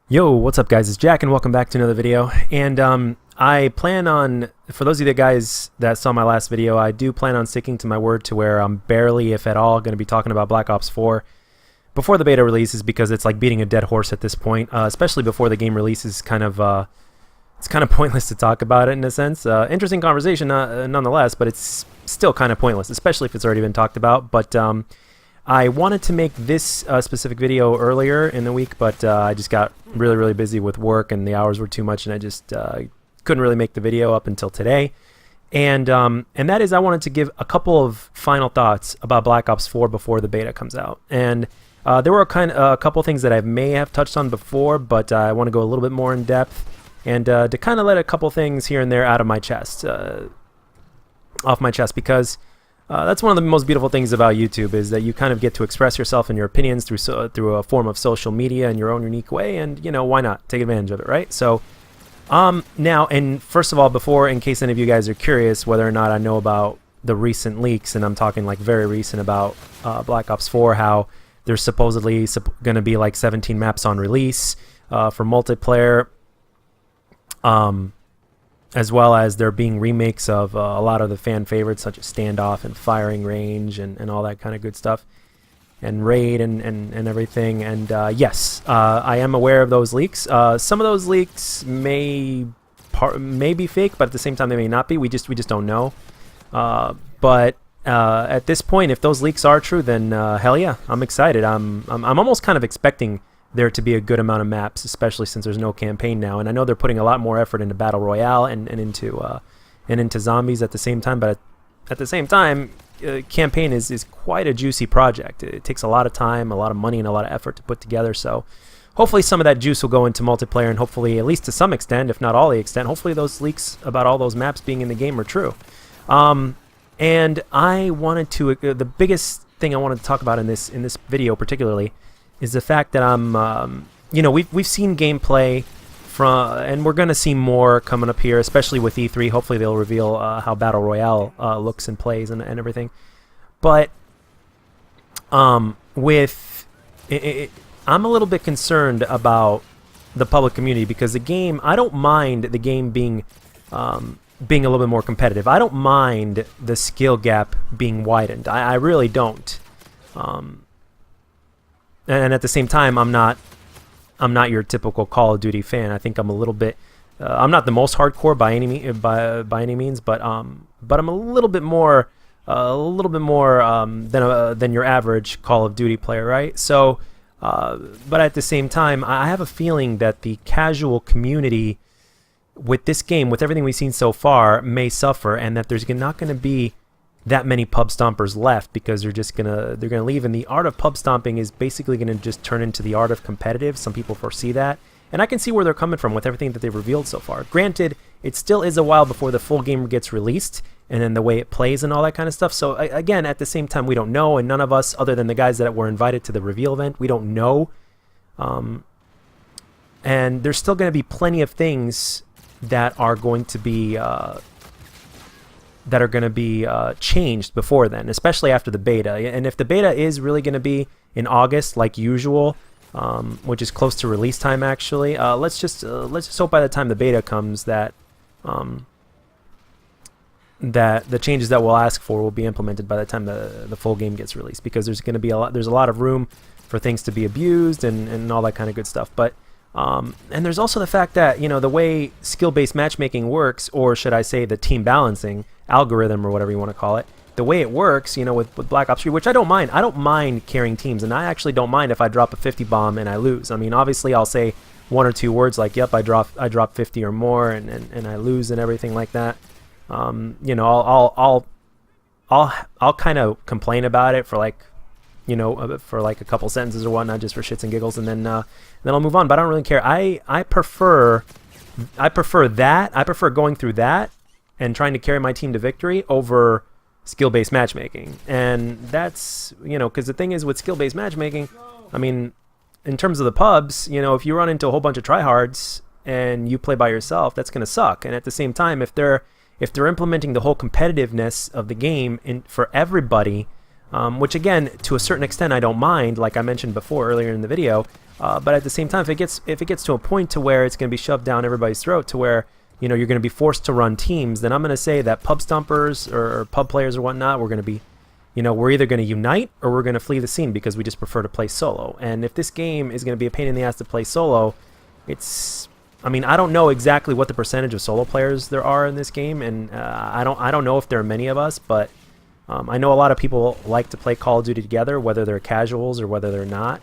Yo, what's up guys, it's Jack and welcome back to another video. And I plan on, for those of you guys that saw my last video, I do plan on sticking to my word to where I'm barely, if at all, going to be talking about Black Ops 4 before the beta releases, because it's like beating a dead horse at this point, especially before the game releases. It's kind of pointless to talk about it in a sense. Interesting conversation nonetheless, but it's still kind of pointless, especially if it's already been talked about. But I wanted to make this specific video earlier in the week, but I just got really busy with work and the hours were too much, and I just couldn't really make the video up until today. And that is, I wanted to give a couple of final thoughts about Black Ops 4 before the beta comes out. And there were a couple things that I may have touched on before, but I want to go a little bit more in depth and to kind of let a couple things here and there out of my chest, off my chest, because that's one of the most beautiful things about YouTube, is that you kind of get to express yourself and your opinions through a form of social media in your own unique way, and you know, why not take advantage of it, right? So now, and first of all, before, in case any of you guys are curious whether or not I know about the recent leaks, and I'm talking like very recent, about Black Ops 4, how there's supposedly going to be like 17 maps on release for multiplayer, as well as there being remakes of a lot of the fan favorites, such as Standoff and Firing Range and all that kind of good stuff, and Raid and everything. And yes, I am aware of those leaks. Some of those leaks may be fake, but at the same time they may not be. We just don't know. But at this point, if those leaks are true, then hell yeah, I'm excited. I'm almost kind of expecting there to be a good amount of maps, especially since there's no campaign now. And I know they're putting a lot more effort into Battle Royale and into zombies at the same time, but at the same time, campaign is quite a juicy project. It takes a lot of time, a lot of money, and a lot of effort to put together. So hopefully some of that juice will go into multiplayer, and hopefully, at least to some extent, if not all the extent, hopefully those leaks about all those maps being in the game are true. And I wanted to, the biggest thing I wanted to talk about in this video particularly, is the fact that you know, we've seen gameplay from, and we're going to see more coming up here, especially with E3. Hopefully they'll reveal how Battle Royale looks and plays and everything. But I'm a little bit concerned about the public community, because the game, I don't mind the game being a little bit more competitive. I don't mind the skill gap being widened. I really don't. And at the same time, I'm not your typical Call of Duty fan. I think I'm a little bit. I'm not the most hardcore by any means, but I'm a little bit more than your average Call of Duty player, right? So, but at the same time, I have a feeling that the casual community with this game, with everything we've seen so far, may suffer, and that there's not going to be that many pub stompers left, because they're gonna leave, and the art of pub stomping is basically gonna just turn into the art of competitive. Some people foresee that, and I can see where they're coming from with everything that they've revealed so far. Granted, it still is a while before the full game gets released, and then the way it plays and all that kind of stuff. So again, at the same time, we don't know, and none of us, other than the guys that were invited to the reveal event, we don't know. And there's still going to be plenty of things that are going to be changed before then, especially after the beta. And if the beta is really going to be in August like usual, which is close to release time actually, let's just hope by the time the beta comes that that the changes that we'll ask for will be implemented by the time the full game gets released, because there's going to be there's a lot of room for things to be abused and all that kind of good stuff. But and there's also the fact that, you know, the way skill-based matchmaking works, or should I say the team balancing algorithm, or whatever you want to call it, the way it works, you know, with Black Ops 3, which I don't mind. I don't mind carrying teams, and I actually don't mind if I drop a 50 bomb and I lose. I mean, obviously I'll say one or two words like, yep, I drop 50 or more, and I lose and everything like that. You know, I'll kind of complain about it for like, you know, for like a couple sentences or whatnot, just for shits and giggles, and then I'll move on. But I don't really care. I prefer that. I prefer going through that and trying to carry my team to victory over skill-based matchmaking. And that's, you know, because the thing is with skill-based matchmaking, I mean, in terms of the pubs, you know, if you run into a whole bunch of tryhards and you play by yourself, that's gonna suck. And at the same time, if they're implementing the whole competitiveness of the game for everybody, which again, to a certain extent, I don't mind. Like I mentioned before earlier in the video, But at the same time, if it gets to a point to where it's going to be shoved down everybody's throat, to where you're going to be forced to run teams, then I'm going to say that pub stompers or pub players or whatnot, we're going to be, we're either going to unite or we're going to flee the scene because we just prefer to play solo. And if this game is going to be a pain in the ass to play solo, I don't know exactly what the percentage of solo players there are in this game, and I don't know if there are many of us, but I know a lot of people like to play Call of Duty together, whether they're casuals or whether they're not.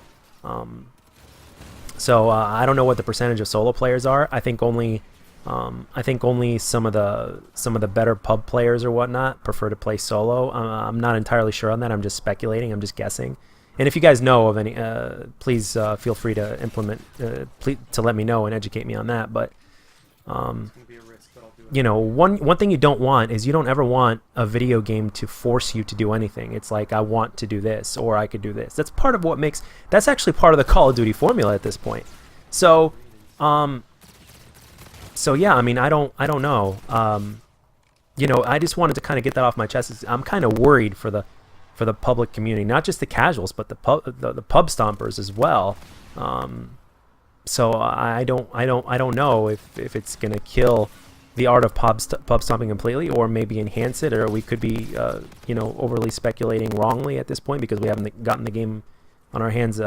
So I don't know what the percentage of solo players are. I think only some of the better pub players or whatnot prefer to play solo. I'm not entirely sure on that. I'm just speculating. I'm just guessing. And if you guys know of any, please feel free to to let me know and educate me on that. But one thing you don't want is you don't ever want a video game to force you to do anything. It's like, I want to do this or I could do this. That's part of what makes, that's actually part of the Call of Duty formula at this point. So yeah, I don't know. I just wanted to kind of get that off my chest. I'm kind of worried for the public community, not just the casuals, but the pub stompers as well. So I don't know if it's gonna kill the art of pub stomping completely, or maybe enhance it, or we could be overly speculating wrongly at this point because we haven't gotten the game on our hands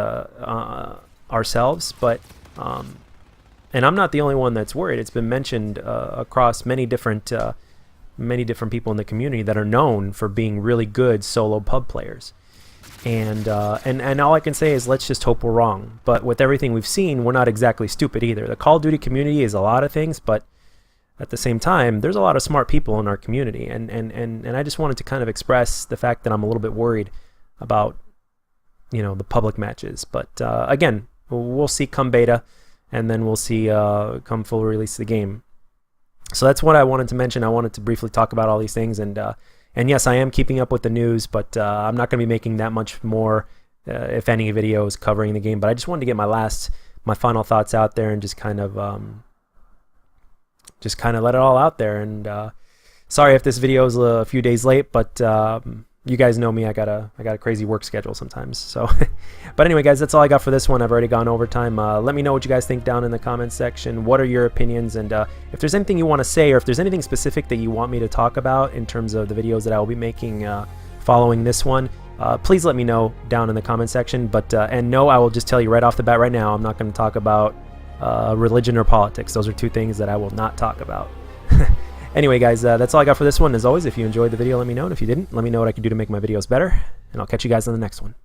ourselves. But and I'm not the only one that's worried. It's been mentioned across many different people in the community that are known for being really good solo pub players. And all I can say is, let's just hope we're wrong. But with everything we've seen, we're not exactly stupid either. The Call of Duty community is a lot of things, but at the same time, there's a lot of smart people in our community. And I just wanted to kind of express the fact that I'm a little bit worried about, the public matches. But again, we'll see come beta, and then we'll see come full release of the game. So that's what I wanted to mention. I wanted to briefly talk about all these things, and yes, I am keeping up with the news, but I'm not going to be making that much more, if any, videos covering the game. But I just wanted to get my final thoughts out there, and just kind of let it all out there. And sorry if this video is a few days late, but you guys know me. I got a crazy work schedule sometimes. So, but anyway, guys, that's all I got for this one. I've already gone overtime. Let me know what you guys think down in the comments section. What are your opinions? And if there's anything you want to say, or if there's anything specific that you want me to talk about in terms of the videos that I will be making following this one, please let me know down in the comment section. But and no, I will just tell you right off the bat right now, I'm not going to talk about religion or politics. Those are two things that I will not talk about. Anyway, guys, that's all I got for this one. As always, if you enjoyed the video, let me know. And if you didn't, let me know what I can do to make my videos better. And I'll catch you guys on the next one.